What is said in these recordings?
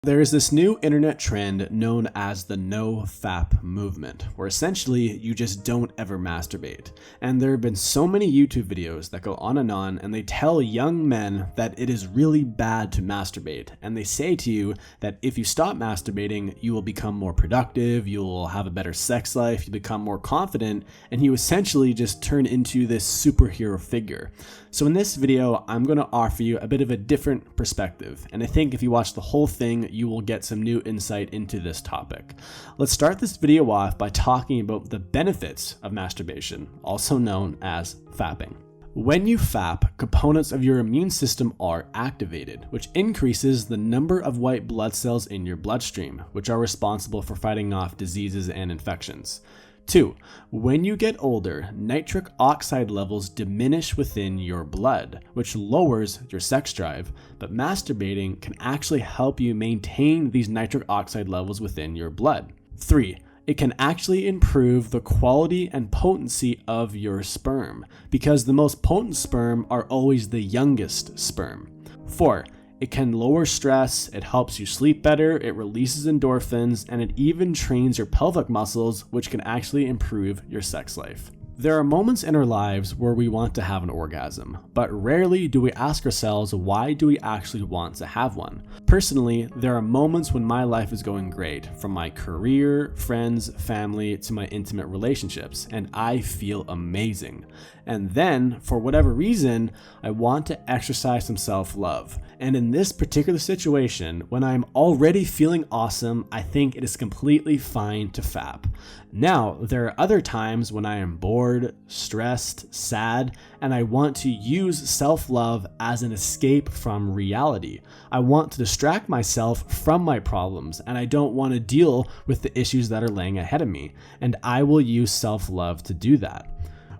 There is this new internet trend known as the NoFap movement, where essentially you just don't ever masturbate. And there have been so many YouTube videos that go on and they tell young men that it is really bad to masturbate. And they say to you that if you stop masturbating, you will become more productive, you'll have a better sex life, you become more confident, and you essentially just turn into this superhero figure. So in this video, I'm going to offer you a bit of a different perspective. And I think if you watch the whole thing, you will get some new insight into this topic. Let's start this video off by talking about the benefits of masturbation, also known as fapping. When you fap, components of your immune system are activated, which increases the number of white blood cells in your bloodstream, which are responsible for fighting off diseases and infections. 2. When you get older, nitric oxide levels diminish within your blood, which lowers your sex drive, but masturbating can actually help you maintain these nitric oxide levels within your blood. 3. It can actually improve the quality and potency of your sperm, because the most potent sperm are always the youngest sperm. 4. It can lower stress, it helps you sleep better, it releases endorphins, and it even trains your pelvic muscles, which can actually improve your sex life. There are moments in our lives where we want to have an orgasm, but rarely do we ask ourselves, why do we actually want to have one? Personally, there are moments when my life is going great, from my career, friends, family, to my intimate relationships, and I feel amazing. And then, for whatever reason, I want to exercise some self-love. And in this particular situation, when I'm already feeling awesome, I think it is completely fine to fap. Now, there are other times when I am bored, stressed, sad, and I want to use self-love as an escape from reality. I want to distract myself from my problems, and I don't want to deal with the issues that are laying ahead of me, and I will use self-love to do that.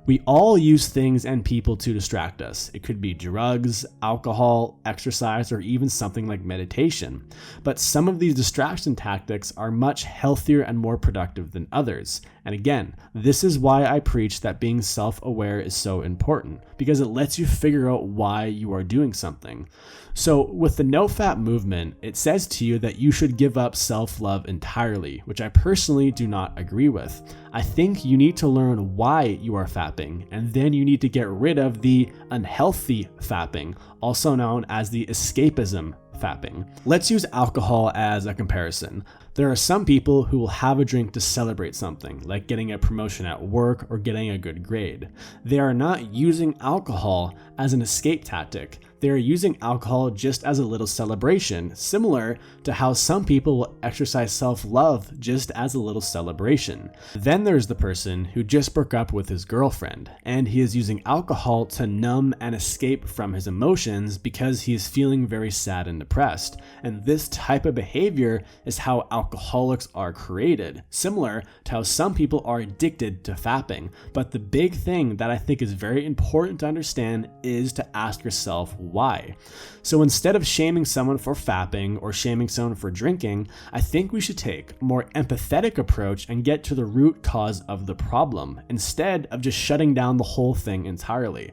We all use things and people to distract us. It could be drugs, alcohol, exercise, or even something like meditation. But some of these distraction tactics are much healthier and more productive than others. And again, this is why I preach that being self-aware is so important, because it lets you figure out why you are doing something. So with the NoFap movement, it says to you that you should give up self-love entirely, which I personally do not agree with. I think you need to learn why you are fapping, and then you need to get rid of the unhealthy fapping, also known as the escapism fapping. Let's use alcohol as a comparison. There are some people who will have a drink to celebrate something, like getting a promotion at work or getting a good grade. They are not using alcohol as an escape tactic. They are using alcohol just as a little celebration, similar to how some people will exercise self-love just as a little celebration. Then there's the person who just broke up with his girlfriend, and he is using alcohol to numb and escape from his emotions because he is feeling very sad and depressed. And this type of behavior is how alcoholics are created, similar to how some people are addicted to fapping. But the big thing that I think is very important to understand is to ask yourself why. So instead of shaming someone for fapping or shaming someone for drinking, I think we should take a more empathetic approach and get to the root cause of the problem, instead of just shutting down the whole thing entirely.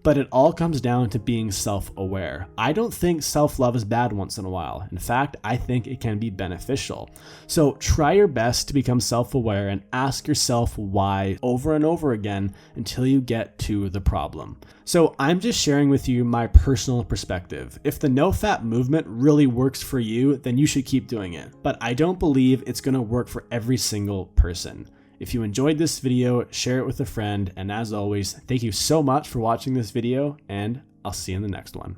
But it all comes down to being self-aware. I don't think self-love is bad once in a while. In fact, I think it can be beneficial. So try your best to become self-aware and ask yourself why over and over again until you get to the problem. So I'm just sharing with you my personal perspective. If the NoFap movement really works for you, then you should keep doing it. But I don't believe it's going to work for every single person. If you enjoyed this video, share it with a friend. And as always, thank you so much for watching this video, and I'll see you in the next one.